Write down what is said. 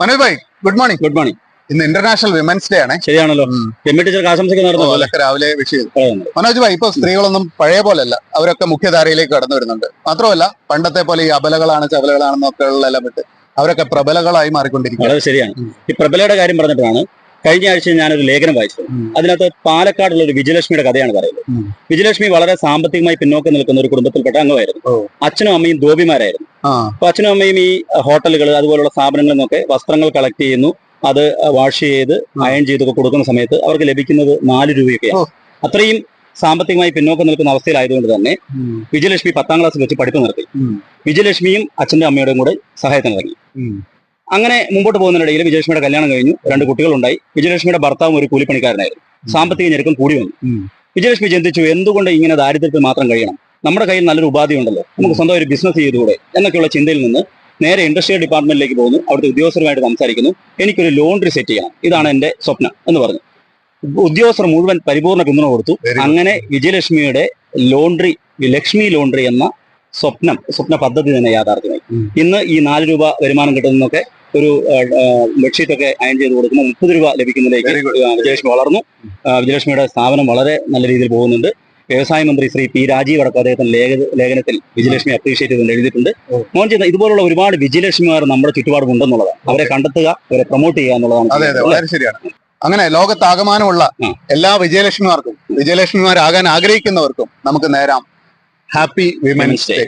Manoj bhai good morning. Good morning. ഇന്ന് international women's day ആണ്. ശരിയാണല്ലോ. ടീച്ചർക്ക് ആശംസിക്കുന്നതായിരുന്നു. അതൊക്കെ രാവിലെ വിഷ് ചെയ്തു. മനോജ് ഭായ്, ഇപ്പൊ സ്ത്രീകളൊന്നും പഴയ പോലല്ല, അവരൊക്കെ മുഖ്യധാരയിലേക്ക് കടന്നു വരുന്നുണ്ട്. മാത്രമല്ല പണ്ടത്തെ പോലെ ഈ അബലകളാണ് ചബലകളാണെന്നൊക്കെ എല്ലാം വിട്ട് അവരൊക്കെ പ്രബലകളായി മാറിക്കൊണ്ടിരിക്കും. വളരെ ശരിയാണ്. ഈ പ്രബലയുടെ കാര്യം പറഞ്ഞപ്പോഴാണ് കഴിഞ്ഞ ആഴ്ച ഞാനൊരു ലേഖനം വായിച്ചത്. അതിനകത്ത് പാലക്കാടുള്ള ഒരു വിജയലക്ഷ്മിയുടെ കഥയാണ് പറയുന്നത്. വിജയലക്ഷ്മി വളരെ സാമ്പത്തികമായി പിന്നോക്കം നിൽക്കുന്ന ഒരു കുടുംബത്തിൽപ്പെട്ട അംഗമായിരുന്നു. അച്ഛനും അമ്മയും ധോബിമാരായിരുന്നു. അപ്പൊ അച്ഛനും അമ്മയും ഈ ഹോട്ടലുകൾ അതുപോലുള്ള സ്ഥാപനങ്ങളിൽ നിന്നൊക്കെ വസ്ത്രങ്ങൾ കളക്ട് ചെയ്യുന്നു. അത് വാഷ് ചെയ്ത് അയൺ ചെയ്തൊക്കെ കൊടുക്കുന്ന സമയത്ത് അവർക്ക് ലഭിക്കുന്നത് 4 രൂപയൊക്കെയാണ്. അത്രയും സാമ്പത്തികമായി പിന്നോക്കം നിൽക്കുന്ന അവസ്ഥയിലായതുകൊണ്ട് തന്നെ വിജയലക്ഷ്മി 10ാം ക്ലാസ്സിൽ വെച്ച് പഠിപ്പ് നിർത്തി. വിജയലക്ഷ്മിയും അച്ഛന്റെ അമ്മയുടെയും കൂടെ സഹായത്തിന് ഇറങ്ങി. അങ്ങനെ മുമ്പോട്ട് പോകുന്നതിനിടയിൽ വിജയലക്ഷ്മിയുടെ കല്യാണം കഴിഞ്ഞു. 2 കുട്ടികളുണ്ടായി. വിജയലക്ഷ്മിയുടെ ഭർത്താവും ഒരു കൂലിപ്പണിക്കാരനായിരുന്നു. സാമ്പത്തിക ഞെരുക്കം കൂടി വന്നു. വിജയലക്ഷ്മി ചിന്തിച്ചു, എന്തുകൊണ്ട് ഇങ്ങനെ ദാരിദ്ര്യത്തിൽ മാത്രം കഴിയണം? നമ്മുടെ കയ്യിൽ നല്ലൊരു ഉപാധി ഉണ്ടല്ലോ, നമുക്ക് സ്വന്തം ഒരു ബിസിനസ് ചെയ്തുകൂടെ എന്നൊക്കെയുള്ള ചിന്തയിൽ നിന്ന് നേരെ ഇൻഡസ്ട്രിയൽ ഡിപ്പാർട്ട്മെന്റിലേക്ക് പോകുന്നു. അവിടുത്തെ ഉദ്യോഗസ്ഥരുമായിട്ട് സംസാരിക്കുന്നു. എനിക്കൊരു ലോണ്ടറി സെറ്റ് ചെയ്യണം, ഇതാണ് എന്റെ സ്വപ്നം എന്ന് പറഞ്ഞു. ഉദ്യോഗസ്ഥർ മുഴുവൻ പരിപൂർണ്ണ പിന്തുണ കൊടുത്തു. അങ്ങനെ വിജയലക്ഷ്മിയുടെ ലോണ്ടറി, ലക്ഷ്മി ലോണ്ടറി എന്ന സ്വപ്ന പദ്ധതി തന്നെ യാഥാർത്ഥ്യമായി. ഇന്ന് ഈ 4 രൂപ വരുമാനം കിട്ടുന്നതൊക്കെ ഒരു ബെഡ്ഷീറ്റൊക്കെ അയൺ ചെയ്ത് കൊടുക്കുമ്പോൾ 30 രൂപ ലഭിക്കുന്നതിലേക്ക് വിജയലക്ഷ്മി വളർന്നു. വിജയലക്ഷ്മിയുടെ സ്ഥാപനം വളരെ നല്ല രീതിയിൽ പോകുന്നുണ്ട്. വ്യവസായ മന്ത്രി ശ്രീ പി രാജീവ് അടക്കം അദ്ദേഹത്തിന്റെ ലേഖനത്തിൽ വിജയലക്ഷ്മി അപ്രീഷിയേറ്റ് ചെയ്തുകൊണ്ട് എഴുതിയിട്ടുണ്ട്. മോഹൻ ചെയ്യുന്ന ഇതുപോലുള്ള ഒരുപാട് വിജയലക്ഷ്മിമാർ നമ്മുടെ ചുറ്റുപാടും ഉണ്ടെന്നുള്ളതാണ്. അവരെ കണ്ടെത്തുക, അവരെ പ്രൊമോട്ട് ചെയ്യുക എന്നുള്ളതാണ്. ശരിയാണ്. അങ്ങനെ ലോകത്താകമാനമുള്ള എല്ലാ വിജയലക്ഷ്മിമാർക്കും, വിജയലക്ഷ്മിമാരാകാൻ ആഗ്രഹിക്കുന്നവർക്കും നമുക്ക് നേരാം ഹാപ്പി വിമൻസ് ഡേ.